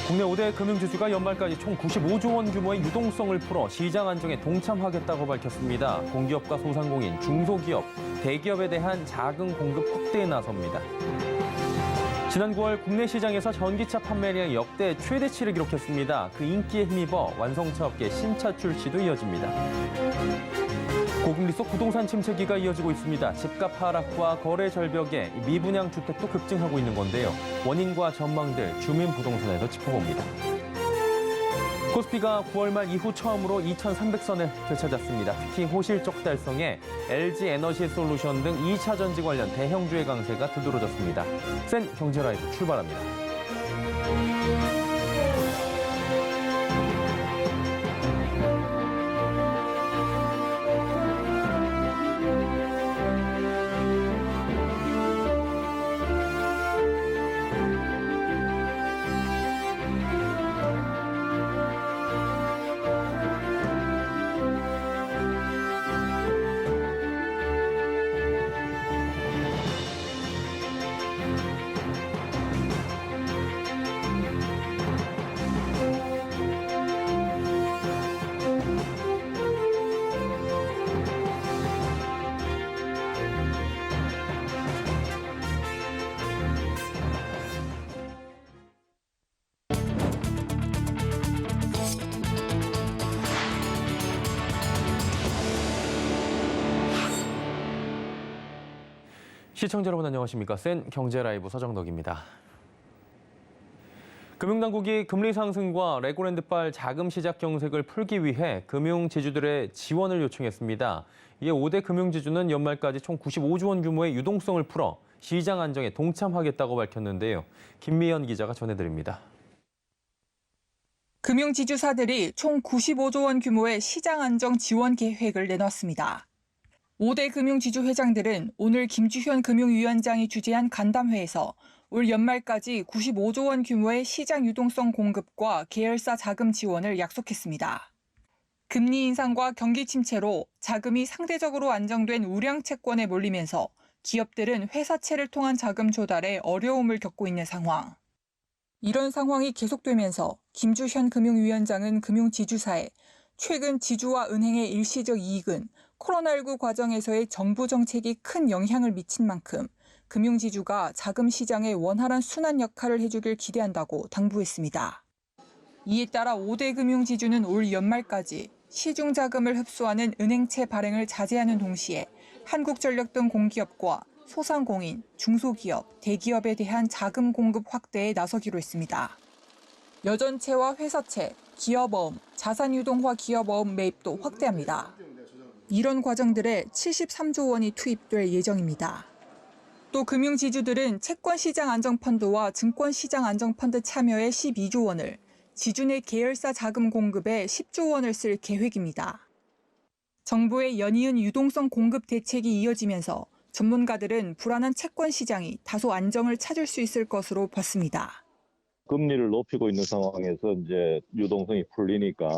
국내 5대 금융지주가 연말까지 총 95조 원 규모의 유동성을 풀어 시장 안정에 동참하겠다고 밝혔습니다. 공기업과 소상공인, 중소기업, 대기업에 대한 자금 공급 확대에 나섭니다. 지난 9월 국내 시장에서 전기차 판매량이 역대 최대치를 기록했습니다. 그 인기에 힘입어 완성차 업계 신차 출시도 이어집니다. 고금리 속 부동산 침체기가 이어지고 있습니다. 집값 하락과 거래 절벽에 미분양 주택도 급증하고 있는 건데요. 원인과 전망들 주민 부동산에서 짚어봅니다. 코스피가 9월 말 이후 처음으로 2,300선을 되찾았습니다. 특히 호실적 달성에 LG 에너지 솔루션 등 2차 전지 관련 대형주의 강세가 두드러졌습니다. 센 경제 라이브 출발합니다. 시청자 여러분 안녕하십니까? 센 경제 라이브 서정덕입니다. 금융당국이 금리 상승과 레고랜드발 자금 시작 경색을 풀기 위해 금융지주들의 지원을 요청했습니다. 이에 5대 금융지주는 연말까지 총 95조 원 규모의 유동성을 풀어 시장 안정에 동참하겠다고 밝혔는데요. 김미연 기자가 전해드립니다. 금융지주사들이 총 95조 원 규모의 시장 안정 지원 계획을 내놨습니다. 5대 금융지주 회장들은 오늘 김주현 금융위원장이 주재한 간담회에서 올 연말까지 95조 원 규모의 시장 유동성 공급과 계열사 자금 지원을 약속했습니다. 금리 인상과 경기 침체로 자금이 상대적으로 안정된 우량 채권에 몰리면서 기업들은 회사채를 통한 자금 조달에 어려움을 겪고 있는 상황. 이런 상황이 계속되면서 김주현 금융위원장은 금융지주사에 최근 지주와 은행의 일시적 이익은 코로나19 과정에서의 정부 정책이 큰 영향을 미친 만큼 금융지주가 자금 시장의 원활한 순환 역할을 해주길 기대한다고 당부했습니다. 이에 따라 5대 금융지주는 올 연말까지 시중 자금을 흡수하는 은행채 발행을 자제하는 동시에 한국전력 등 공기업과 소상공인, 중소기업, 대기업에 대한 자금 공급 확대에 나서기로 했습니다. 여전채와 회사채, 기업어음, 자산유동화 기업어음 매입도 확대합니다. 이런 과정들에 73조 원이 투입될 예정입니다. 또 금융지주들은 채권시장 안정펀드와 증권시장 안정펀드 참여에 12조 원을, 지주 내 계열사 자금 공급에 10조 원을 쓸 계획입니다. 정부의 연이은 유동성 공급 대책이 이어지면서 전문가들은 불안한 채권시장이 다소 안정을 찾을 수 있을 것으로 봤습니다. 금리를 높이고 있는 상황에서 이제 유동성이 풀리니까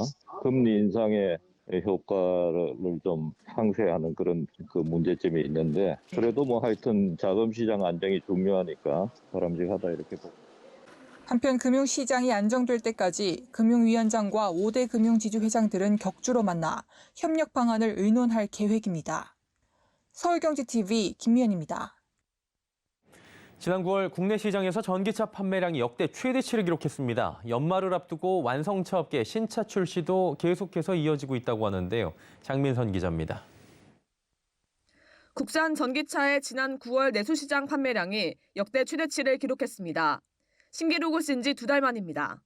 금리 인상의 효과를 좀 상쇄하는 그런 문제점이 있는데 그래도 하여튼 자금 시장 안정이 중요하니까 바람직하다 이렇게 보고. 한편 금융시장이 안정될 때까지 금융위원장과 5대 금융지주 회장들은 격주로 만나 협력 방안을 의논할 계획입니다. 서울경제TV 김미연입니다. 지난 9월 국내 시장에서 전기차 판매량이 역대 최대치를 기록했습니다. 연말을 앞두고 완성차 업계 신차 출시도 계속해서 이어지고 있다고 하는데요. 장민선 기자입니다. 국산 전기차의 지난 9월 내수시장 판매량이 역대 최대치를 기록했습니다. 신기록을 쓴 지 2달 만입니다.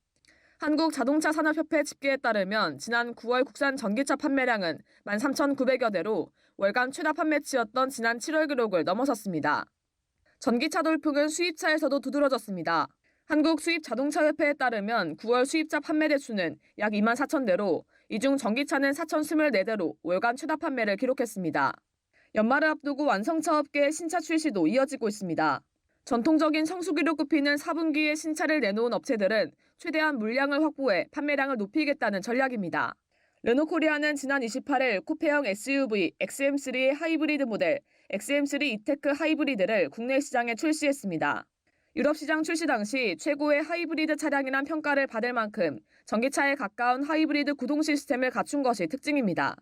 한국자동차산업협회 집계에 따르면 지난 9월 국산 전기차 판매량은 13,900여 대로 월간 최다 판매치였던 지난 7월 기록을 넘어섰습니다. 전기차 돌풍은 수입차에서도 두드러졌습니다. 한국수입자동차협회에 따르면 9월 수입차 판매 대수는 약 2만 4천 대로 이 중 전기차는 4,024대로 월간 최다 판매를 기록했습니다. 연말을 앞두고 완성차 업계의 신차 출시도 이어지고 있습니다. 전통적인 성수기로 꼽히는 4분기에 신차를 내놓은 업체들은 최대한 물량을 확보해 판매량을 높이겠다는 전략입니다. 르노코리아는 지난 28일 쿠페형 SUV XM3 하이브리드 모델 XM3 이테크 하이브리드를 국내 시장에 출시했습니다. 유럽 시장 출시 당시 최고의 하이브리드 차량이란 평가를 받을 만큼 전기차에 가까운 하이브리드 구동 시스템을 갖춘 것이 특징입니다.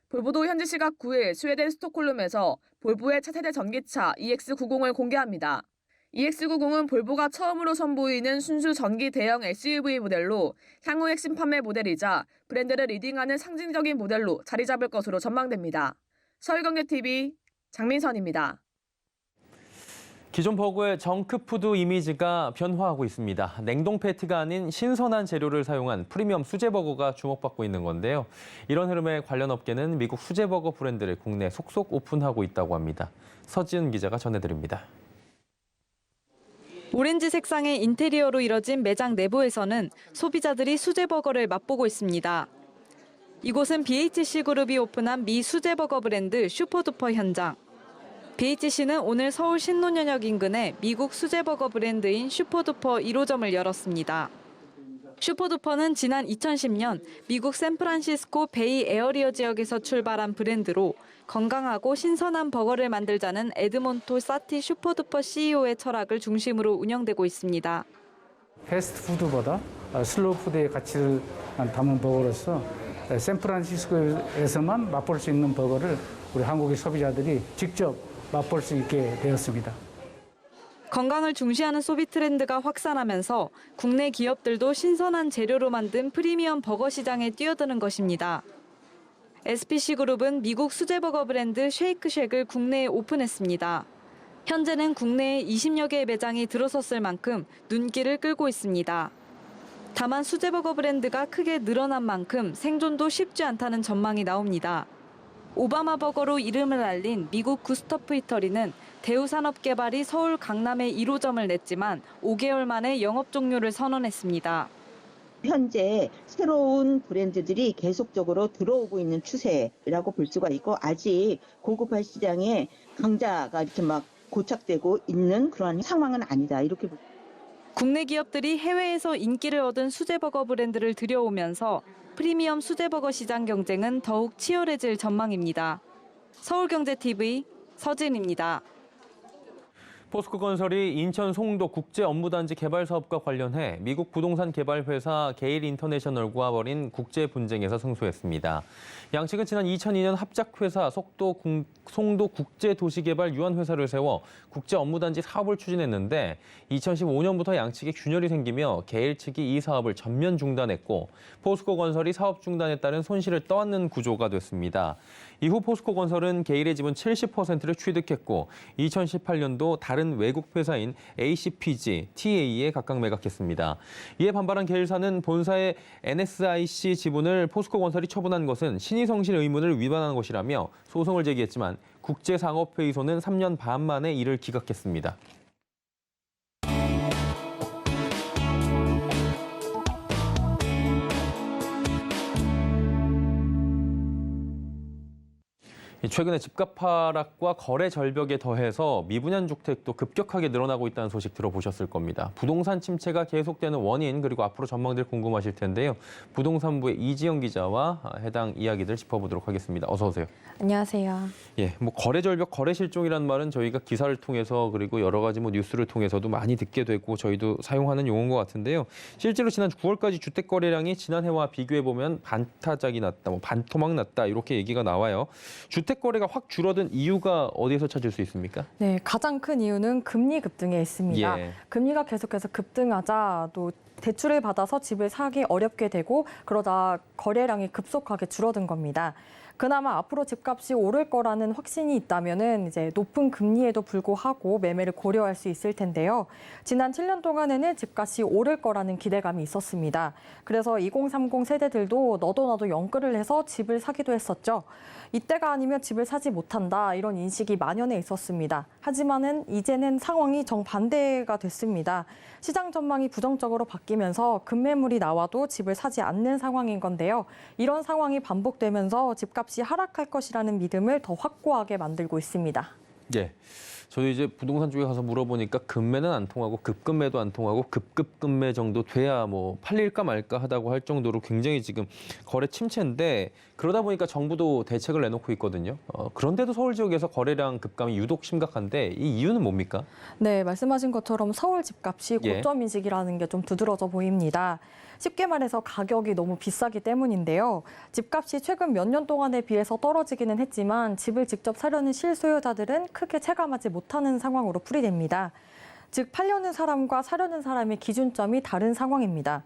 볼보도 현지 시각 9일 스웨덴 스톡홀름에서 볼보의 차세대 전기차 EX90을 공개합니다. EX90은 볼보가 처음으로 선보이는 순수 전기 대형 SUV 모델로 향후 핵심 판매 모델이자 브랜드를 리딩하는 상징적인 모델로 자리 잡을 것으로 전망됩니다. 서울경제TV 장민선입니다. 기존 버거의 정크푸드 이미지가 변화하고 있습니다. 냉동 패티가 아닌 신선한 재료를 사용한 프리미엄 수제버거가 주목받고 있는 건데요. 이런 흐름에 관련 업계는 미국 수제버거 브랜드를 국내 속속 오픈하고 있다고 합니다. 서지은 기자가 전해드립니다. 오렌지 색상의 인테리어로 이뤄진 매장 내부에서는 소비자들이 수제버거를 맛보고 있습니다. 이곳은 BHC그룹이 오픈한 미 수제버거 브랜드 슈퍼두퍼 현장. BHC는 오늘 서울 신논현역 인근에 미국 수제버거 브랜드인 슈퍼두퍼 1호점을 열었습니다. 슈퍼두퍼는 지난 2010년 미국 샌프란시스코 베이 에어리어 지역에서 출발한 브랜드로 건강하고 신선한 버거를 만들자는 에드몬토 사티 슈퍼두퍼 CEO의 철학을 중심으로 운영되고 있습니다. 패스트푸드보다 슬로우 푸드의 가치를 담은 버거로서 샌프란시스코에서만 맛볼 수 있는 버거를 우리 한국의 소비자들이 직접 맛볼 수 있게 되었습니다. 건강을 중시하는 소비 트렌드가 확산하면서 국내 기업들도 신선한 재료로 만든 프리미엄 버거 시장에 뛰어드는 것입니다. SPC그룹은 미국 수제버거 브랜드 쉐이크쉑을 국내에 오픈했습니다. 현재는 국내에 20여 개의 매장이 들어섰을 만큼 눈길을 끌고 있습니다. 다만 수제버거 브랜드가 크게 늘어난 만큼 생존도 쉽지 않다는 전망이 나옵니다. 오바마 버거로 이름을 알린 미국 구스터프 이터리는 대우산업개발이 서울 강남에 1호점을 냈지만 5개월 만에 영업 종료를 선언했습니다. 현재 새로운 브랜드들이 계속적으로 들어오고 있는 추세라고 볼 수가 있고 아직 고급화 시장에 강자가 이렇게 막 고착되고 있는 그런 상황은 아니다 이렇게 볼. 국내 기업들이 해외에서 인기를 얻은 수제버거 브랜드를 들여오면서 프리미엄 수제버거 시장 경쟁은 더욱 치열해질 전망입니다. 서울경제TV 서진입니다. 포스코건설이 인천 송도 국제업무단지 개발 사업과 관련해 미국 부동산 개발 회사 게일 인터내셔널과 벌인 국제 분쟁에서 승소했습니다. 양측은 지난 2002년 합작회사 송도 국제도시개발유한회사를 세워 국제업무단지 사업을 추진했는데 2015년부터 양측에 균열이 생기며 게일 측이 이 사업을 전면 중단했고 포스코건설이 사업 중단에 따른 손실을 떠안는 구조가 됐습니다. 이후 포스코건설은 게일의 지분 70%를 취득했고 2018년도 다른 외국 회사인 ACPG, TA에 각각 매각했습니다. 이에 반발한 게일사는 본사의 NSIC 지분을 포스코건설이 처분한 것은 신의성실 의무를 위반한 것이라며 소송을 제기했지만 국제상업회의소는 3년 반 만에 이를 기각했습니다. 최근에 집값 하락과 거래 절벽에 더해서 미분양 주택도 급격하게 늘어나고 있다는 소식 들어보셨을 겁니다. 부동산 침체가 계속되는 원인 그리고 앞으로 전망들 궁금하실 텐데요. 부동산부의 이지영 기자와 해당 이야기들 짚어보도록 하겠습니다. 어서 오세요. 안녕하세요. 예, 거래 절벽, 거래 실종이라는 말은 저희가 기사를 통해서 그리고 여러 가지 뉴스를 통해서도 많이 듣게 되고 저희도 사용하는 용어인 것 같은데요. 실제로 지난 9월까지 주택 거래량이 지난해와 비교해 보면 반타작이 났다, 반토막 났다 이렇게 얘기가 나와요. 주택 거래가 확 줄어든 이유가 어디에서 찾을 수 있습니까? 네, 가장 큰 이유는 금리 급등에 있습니다. 예. 금리가 계속해서 급등하자 또 대출을 받아서 집을 사기 어렵게 되고 그러다 거래량이 급속하게 줄어든 겁니다. 그나마 앞으로 집값이 오를 거라는 확신이 있다면은 이제 높은 금리에도 불구하고 매매를 고려할 수 있을 텐데요. 지난 7년 동안에는 집값이 오를 거라는 기대감이 있었습니다. 그래서 2030 세대들도 너도 나도 연끌을 해서 집을 사기도 했었죠. 이때가 아니면 집을 사지 못한다 이런 인식이 만연해 있었습니다. 하지만은 이제는 상황이 정반대가 됐습니다. 시장 전망이 부정적으로 바뀌면서 급매물이 나와도 집을 사지 않는 상황인 건데요. 이런 상황이 반복되면서 집값이 하락할 것이라는 믿음을 더 확고하게 만들고 있습니다. 예. 저도 이제 부동산 쪽에 가서 물어보니까 급매는 안 통하고 급급매도 안 통하고 급급급매 정도 돼야 뭐 팔릴까 말까 하다고 할 정도로 굉장히 지금 거래 침체인데 그러다 보니까 정부도 대책을 내놓고 있거든요. 그런데도 서울 지역에서 거래량 급감이 유독 심각한데 이 이유는 뭡니까? 네, 말씀하신 것처럼 서울 집값이 예. 고점 인식이라는 게 좀 두드러져 보입니다. 쉽게 말해서 가격이 너무 비싸기 때문인데요. 집값이 최근 몇 년 동안에 비해서 떨어지기는 했지만 집을 직접 사려는 실소유자들은 크게 체감하지 못하는 상황으로 풀이됩니다. 즉 팔려는 사람과 사려는 사람의 기준점이 다른 상황입니다.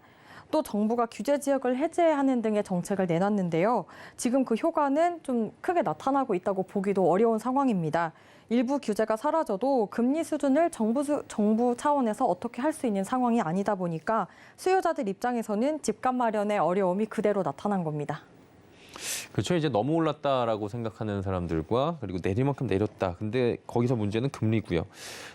또 정부가 규제 지역을 해제하는 등의 정책을 내놨는데요. 지금 그 효과는 좀 크게 나타나고 있다고 보기도 어려운 상황입니다. 일부 규제가 사라져도 금리 수준을 정부 차원에서 어떻게 할 수 있는 상황이 아니다 보니까 수요자들 입장에서는 집값 마련의 어려움이 그대로 나타난 겁니다. 그렇죠. 이제 너무 올랐다라고 생각하는 사람들과 그리고 내릴 만큼 내렸다. 근데 거기서 문제는 금리고요.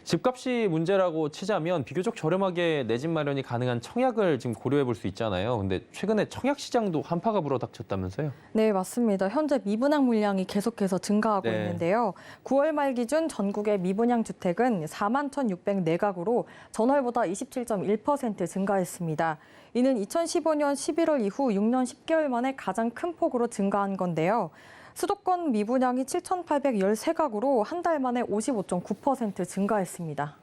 집값이 문제라고 치자면 비교적 저렴하게 내 집 마련이 가능한 청약을 지금 고려해 볼 수 있잖아요. 근데 최근에 청약 시장도 한파가 불어닥쳤다면서요? 네, 맞습니다. 현재 미분양 물량이 계속해서 증가하고 네. 있는데요. 9월 말 기준 전국의 미분양 주택은 41,604가구로 전월보다 27.1% 증가했습니다. 이는 2015년 11월 이후 6년 10개월 만에 가장 큰 폭으로 증가한 건데요. 수도권 미분양이 7,813가구로 한 달 만에 55.9% 증가했습니다.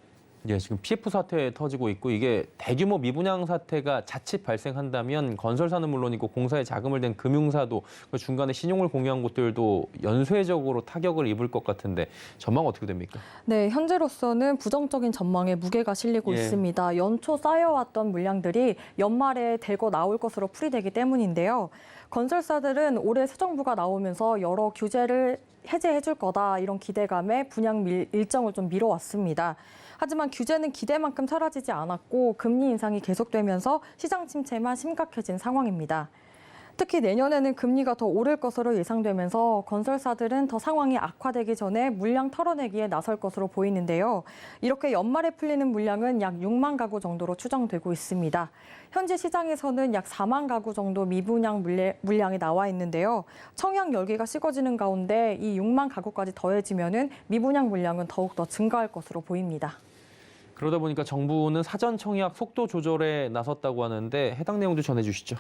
예, 지금 PF 사태 터지고 있고 이게 대규모 미분양 사태가 자칫 발생한다면 건설사는 물론이고 공사에 자금을 댄 금융사도 그 중간에 신용을 공유한 곳들도 연쇄적으로 타격을 입을 것 같은데 전망 어떻게 됩니까? 네, 현재로서는 부정적인 전망에 무게가 실리고 예. 있습니다. 연초 쌓여왔던 물량들이 연말에 대거 나올 것으로 풀이되기 때문인데요. 건설사들은 올해 새 정부가 나오면서 여러 규제를 해제해 줄 거다 이런 기대감에 분양 일정을 좀 미뤄왔습니다. 하지만 규제는 기대만큼 사라지지 않았고 금리 인상이 계속되면서 시장 침체만 심각해진 상황입니다. 특히 내년에는 금리가 더 오를 것으로 예상되면서 건설사들은 더 상황이 악화되기 전에 물량 털어내기에 나설 것으로 보이는데요. 이렇게 연말에 풀리는 물량은 약 6만 가구 정도로 추정되고 있습니다. 현재 시장에서는 약 4만 가구 정도 미분양 물량이 나와 있는데요. 청약 열기가 식어지는 가운데 이 6만 가구까지 더해지면은 미분양 물량은 더욱 더 증가할 것으로 보입니다. 그러다 보니까 정부는 사전 청약 속도 조절에 나섰다고 하는데 해당 내용도 전해주시죠.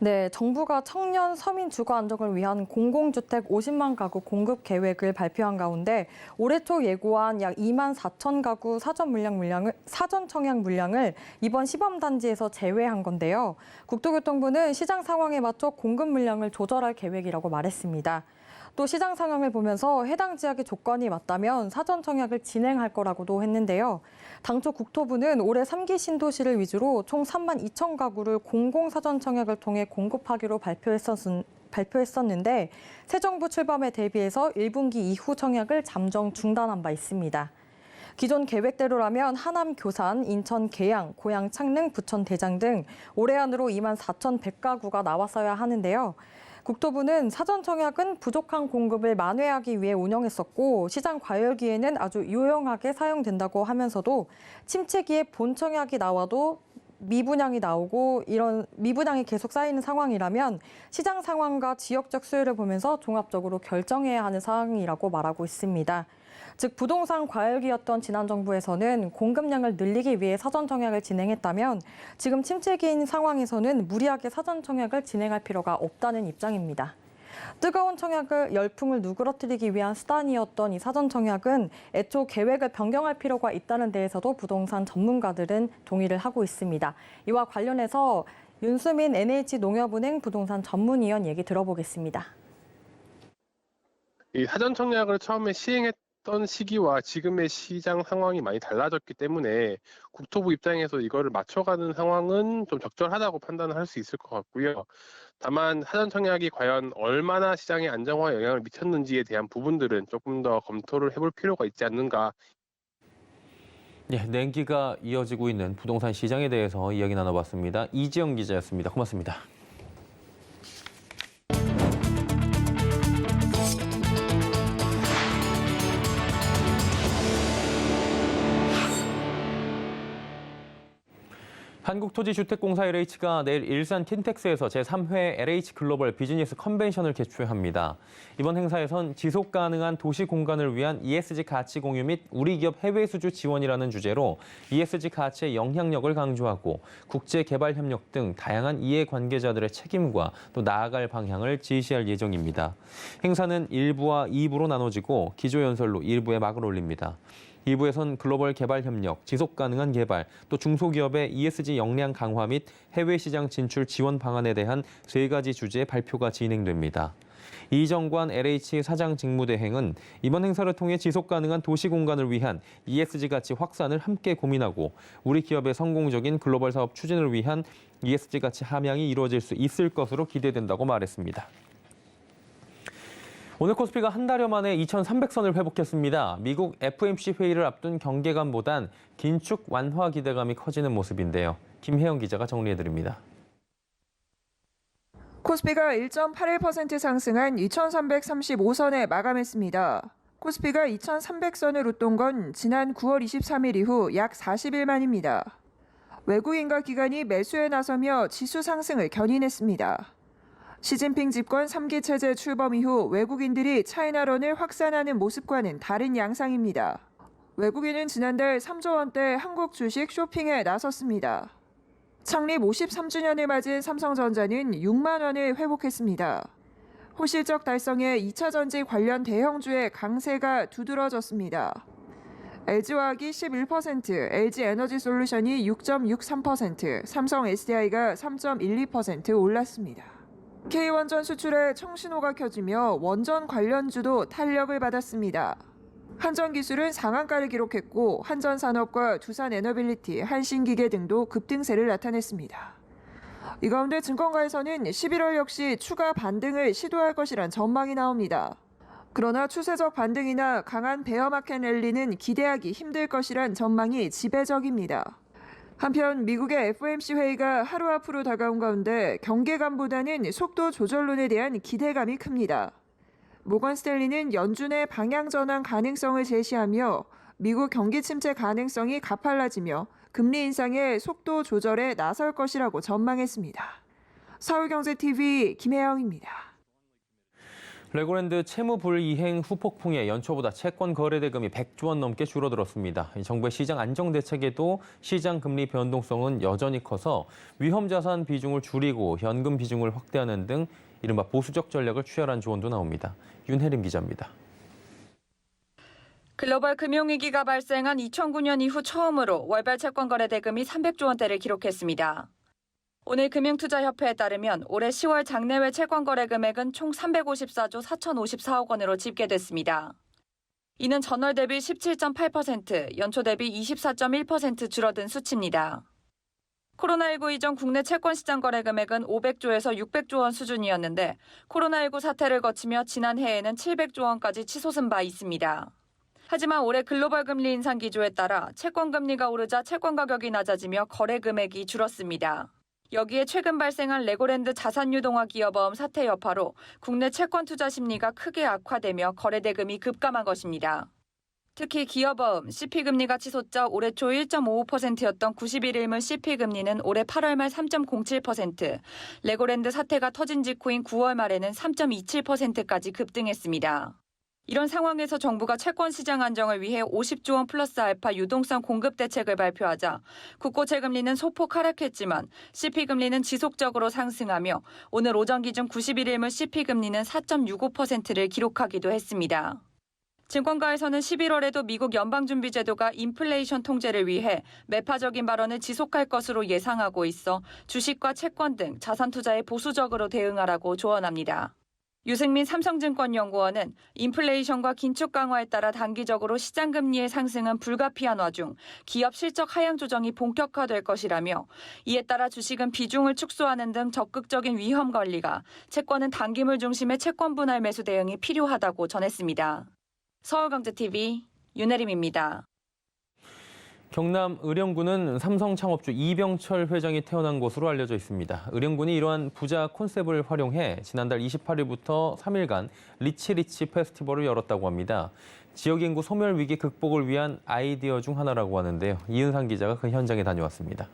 네, 정부가 청년 서민 주거 안정을 위한 공공주택 50만 가구 공급 계획을 발표한 가운데 올해 초 예고한 약 2만 4천 가구 사전 청약 물량을 이번 시범 단지에서 제외한 건데요. 국토교통부는 시장 상황에 맞춰 공급 물량을 조절할 계획이라고 말했습니다. 또 시장 상황을 보면서 해당 지역의 조건이 맞다면 사전 청약을 진행할 거라고도 했는데요. 당초 국토부는 올해 3기 신도시를 위주로 총 3만 2천 가구를 공공 사전 청약을 통해 공급하기로 발표했었는데 새 정부 출범에 대비해서 1분기 이후 청약을 잠정 중단한 바 있습니다. 기존 계획대로라면 하남 교산, 인천 계양, 고양 창릉, 부천 대장 등 올해 안으로 2만 4,100가구가 나왔어야 하는데요. 국토부는 사전 청약은 부족한 공급을 만회하기 위해 운영했었고 시장 과열기에는 아주 유용하게 사용된다고 하면서도 침체기에 본 청약이 나와도 미분양이 나오고 이런 미분양이 계속 쌓이는 상황이라면 시장 상황과 지역적 수요를 보면서 종합적으로 결정해야 하는 상황이라고 말하고 있습니다. 즉 부동산 과열기였던 지난 정부에서는 공급량을 늘리기 위해 사전 청약을 진행했다면 지금 침체기인 상황에서는 무리하게 사전 청약을 진행할 필요가 없다는 입장입니다. 뜨거운 청약을 열풍을 누그러뜨리기 위한 수단이었던 이 사전 청약은 애초 계획을 변경할 필요가 있다는 데에서도 부동산 전문가들은 동의를 하고 있습니다. 이와 관련해서 윤수민 NH농협은행 부동산 전문위원 얘기 들어보겠습니다. 이 사전 청약을 처음에 시행했던 시기와 지금의 시장 상황이 많이 달라졌기 때문에 국토부 입장에서 이거를 맞춰가는 상황은 좀 적절하다고 판단을 할 수 있을 것 같고요. 다만 사전 청약이 과연 얼마나 시장의 안정화에 영향을 미쳤는지에 대한 부분들은 조금 더 검토를 해볼 필요가 있지 않는가. 예, 냉기가 이어지고 있는 부동산 시장에 대해서 이야기 나눠봤습니다. 이지영 기자였습니다. 고맙습니다. 한국토지주택공사 LH가 내일 일산 킨텍스에서 제3회 LH 글로벌 비즈니스 컨벤션을 개최합니다. 이번 행사에선 지속 가능한 도시 공간을 위한 ESG 가치 공유 및 우리 기업 해외 수주 지원이라는 주제로 ESG 가치의 영향력을 강조하고 국제 개발 협력 등 다양한 이해 관계자들의 책임과 또 나아갈 방향을 제시할 예정입니다. 행사는 1부와 2부로 나눠지고 기조연설로 1부에 막을 올립니다. 2부에선 글로벌 개발 협력, 지속 가능한 개발, 또 중소기업의 ESG 역량 강화 및 해외 시장 진출 지원 방안에 대한 3가지 주제의 발표가 진행됩니다. 이정관 LH 사장 직무대행은 이번 행사를 통해 지속 가능한 도시 공간을 위한 ESG 가치 확산을 함께 고민하고 우리 기업의 성공적인 글로벌 사업 추진을 위한 ESG 가치 함양이 이루어질 수 있을 것으로 기대된다고 말했습니다. 오늘 코스피가 한 달여 만에 2,300선을 회복했습니다. 미국 FOMC 회의를 앞둔 경계감보단 긴축 완화 기대감이 커지는 모습인데요. 김혜영 기자가 정리해드립니다. 코스피가 1.81% 상승한 2,335선에 마감했습니다. 코스피가 2,300선을 웃돈 건 지난 9월 23일 이후 약 40일 만입니다. 외국인과 기관이 매수에 나서며 지수 상승을 견인했습니다. 시진핑 집권 3기 체제 출범 이후 외국인들이 차이나런을 확산하는 모습과는 다른 양상입니다. 외국인은 지난달 3조 원대 한국 주식 쇼핑에 나섰습니다. 창립 53주년을 맞은 삼성전자는 6만 원을 회복했습니다. 호실적 달성에 2차 전지 관련 대형주의 강세가 두드러졌습니다. LG화학이 11%, LG에너지솔루션이 6.63%, 삼성 SDI가 3.12% 올랐습니다. K원전 수출에 청신호가 켜지며 원전 관련주도 탄력을 받았습니다. 한전기술은 상한가를 기록했고 한전산업과 두산에너빌리티, 한신기계 등도 급등세를 나타냈습니다. 이 가운데 증권가에서는 11월 역시 추가 반등을 시도할 것이란 전망이 나옵니다. 그러나 추세적 반등이나 강한 베어마켓 랠리는 기대하기 힘들 것이란 전망이 지배적입니다. 한편 미국의 FOMC 회의가 하루 앞으로 다가온 가운데 경계감보다는 속도 조절론에 대한 기대감이 큽니다. 모건 스탠리는 연준의 방향 전환 가능성을 제시하며 미국 경기 침체 가능성이 가팔라지며 금리 인상의 속도 조절에 나설 것이라고 전망했습니다. 서울경제TV 김혜영입니다. 레고랜드 채무 불이행 후폭풍에 연초보다 채권 거래 대금이 100조 원 넘게 줄어들었습니다. 정부의 시장 안정 대책에도 시장 금리 변동성은 여전히 커서 위험 자산 비중을 줄이고 현금 비중을 확대하는 등 이른바 보수적 전략을 취하라는 조언도 나옵니다. 윤혜림 기자입니다. 글로벌 금융위기가 발생한 2009년 이후 처음으로 월별 채권 거래 대금이 300조 원대를 기록했습니다. 오늘 금융투자협회에 따르면 올해 10월 장내외 채권 거래 금액은 총 354조 4,054억 원으로 집계됐습니다. 이는 전월 대비 17.8%, 연초 대비 24.1% 줄어든 수치입니다. 코로나19 이전 국내 채권 시장 거래 금액은 500조에서 600조 원 수준이었는데 코로나19 사태를 거치며 지난해에는 700조 원까지 치솟은 바 있습니다. 하지만 올해 글로벌 금리 인상 기조에 따라 채권 금리가 오르자 채권 가격이 낮아지며 거래 금액이 줄었습니다. 여기에 최근 발생한 레고랜드 자산유동화 기업어음 사태 여파로 국내 채권 투자 심리가 크게 악화되며 거래 대금이 급감한 것입니다. 특히 기업어음, CP금리가 치솟자 올해 초 1.55%였던 91일물 CP금리는 올해 8월 말 3.07%, 레고랜드 사태가 터진 직후인 9월 말에는 3.27%까지 급등했습니다. 이런 상황에서 정부가 채권 시장 안정을 위해 50조 원 플러스 알파 유동성 공급 대책을 발표하자 국고채 금리는 소폭 하락했지만 CP금리는 지속적으로 상승하며 오늘 오전 기준 91일물 CP금리는 4.65%를 기록하기도 했습니다. 증권가에서는 11월에도 미국 연방준비제도가 인플레이션 통제를 위해 매파적인 발언을 지속할 것으로 예상하고 있어 주식과 채권 등 자산 투자에 보수적으로 대응하라고 조언합니다. 유승민 삼성증권연구원은 인플레이션과 긴축 강화에 따라 단기적으로 시장 금리의 상승은 불가피한 와중 기업 실적 하향 조정이 본격화될 것이라며 이에 따라 주식은 비중을 축소하는 등 적극적인 위험 관리가, 채권은 단기물 중심의 채권 분할 매수 대응이 필요하다고 전했습니다. 서울경제TV 윤혜림입니다. 경남 의령군은 삼성 창업주 이병철 회장이 태어난 곳으로 알려져 있습니다. 의령군이 이러한 부자 콘셉트를 활용해 지난달 28일부터 3일간 리치리치 페스티벌을 열었다고 합니다. 지역 인구 소멸 위기 극복을 위한 아이디어 중 하나라고 하는데요. 이은상 기자가 그 현장에 다녀왔습니다.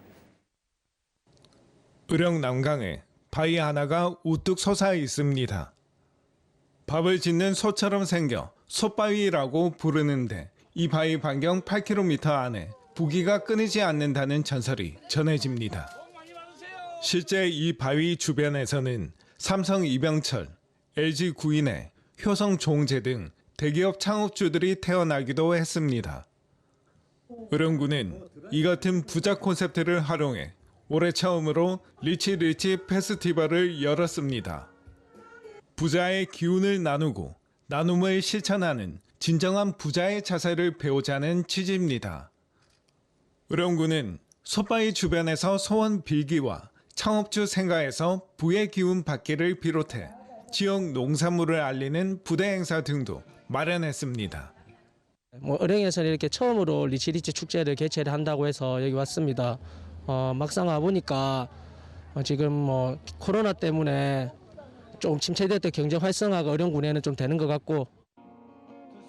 의령 남강에 바위 하나가 우뚝 솟아 있습니다. 밥을 짓는 소처럼 생겨 솥바위라고 부르는데 이 바위 반경 8km 안에 부기가 끊이지 않는다는 전설이 전해집니다. 실제 이 바위 주변에서는 삼성 이병철, LG 구인의 효성 종재 등 대기업 창업주들이 태어나기도 했습니다. 의령군은 이 같은 부자 콘셉트를 활용해 올해 처음으로 리치 페스티벌을 열었습니다. 부자의 기운을 나누고 나눔을 실천하는 진정한 부자의 자세를 배우자는 취지입니다. 의령군은 솥바위 주변에서 소원 빌기와 창업주 생가에서 부의 기운 받기를 비롯해 지역 농산물을 알리는 부대 행사 등도 마련했습니다. 의령에서는 이렇게 처음으로 리치 축제를 개최를 한다고 해서 여기 왔습니다. 막상 와보니까 지금 코로나 때문에 좀 침체됐던 경제 활성화가 의령군에는 좀 되는 것 같고,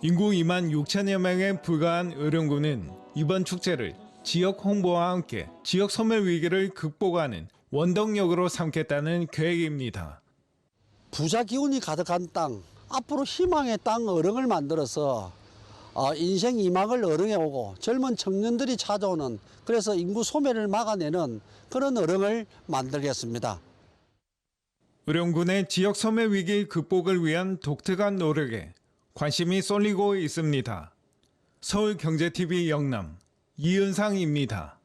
인구 2만 6천여 명에 불과한 의령군은 이번 축제를 지역 홍보와 함께 지역 소멸 위기를 극복하는 원동력으로 삼겠다는 계획입니다. 부자 기운이 가득한 땅, 앞으로 희망의 땅 의령을 만들어서 인생 이막을 의령에 오고 젊은 청년들이 찾아오는, 그래서 인구 소멸을 막아내는 그런 의령을 만들겠습니다. 의령군의 지역 소멸 위기 극복을 위한 독특한 노력에 관심이 쏠리고 있습니다. 서울경제TV 영남 이은상입니다.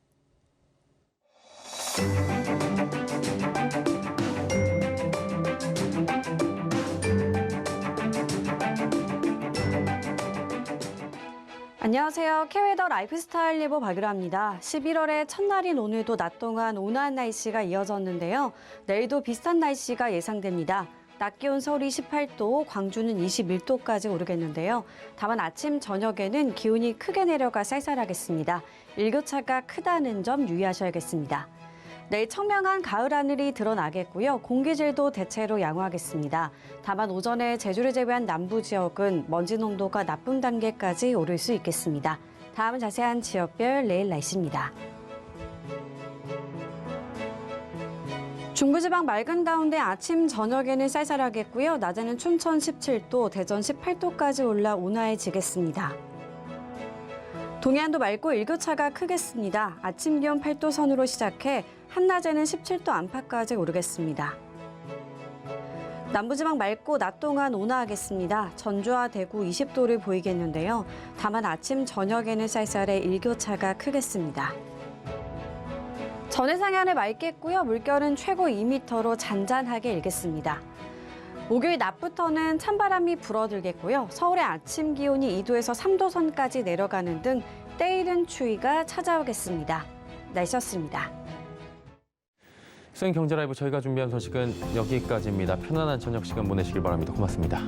안녕하세요. K웨더 라이프스타일 예보 박유라입니다. 11월의 첫날인 오늘도 낮 동안 온화한 날씨가 이어졌는데요. 내일도 비슷한 날씨가 예상됩니다. 낮 기온 서울이 18도, 광주는 21도까지 오르겠는데요. 다만 아침, 저녁에는 기온이 크게 내려가 쌀쌀하겠습니다. 일교차가 크다는 점 유의하셔야겠습니다. 내일 청명한 가을 하늘이 드러나겠고요. 공기질도 대체로 양호하겠습니다. 다만 오전에 제주를 제외한 남부 지역은 먼지 농도가 나쁨 단계까지 오를 수 있겠습니다. 다음은 자세한 지역별 내일 날씨입니다. 중부지방 맑은 가운데 아침, 저녁에는 쌀쌀하겠고요. 낮에는 춘천 17도, 대전 18도까지 올라 온화해지겠습니다. 동해안도 맑고 일교차가 크겠습니다. 아침 기온 8도 선으로 시작해 한낮에는 17도 안팎까지 오르겠습니다. 남부지방 맑고 낮 동안 온화하겠습니다. 전주와 대구 20도를 보이겠는데요. 다만 아침, 저녁에는 쌀쌀해 일교차가 크겠습니다. 전해상해 하늘 맑겠고요. 물결은 최고 2m로 잔잔하게 일겠습니다. 목요일 낮부터는 찬바람이 불어들겠고요. 서울의 아침 기온이 2도에서 3도 선까지 내려가는 등 때이른 추위가 찾아오겠습니다. 날씨였습니다. 수행경제라이브 저희가 준비한 소식은 여기까지입니다. 편안한 저녁 시간 보내시길 바랍니다. 고맙습니다.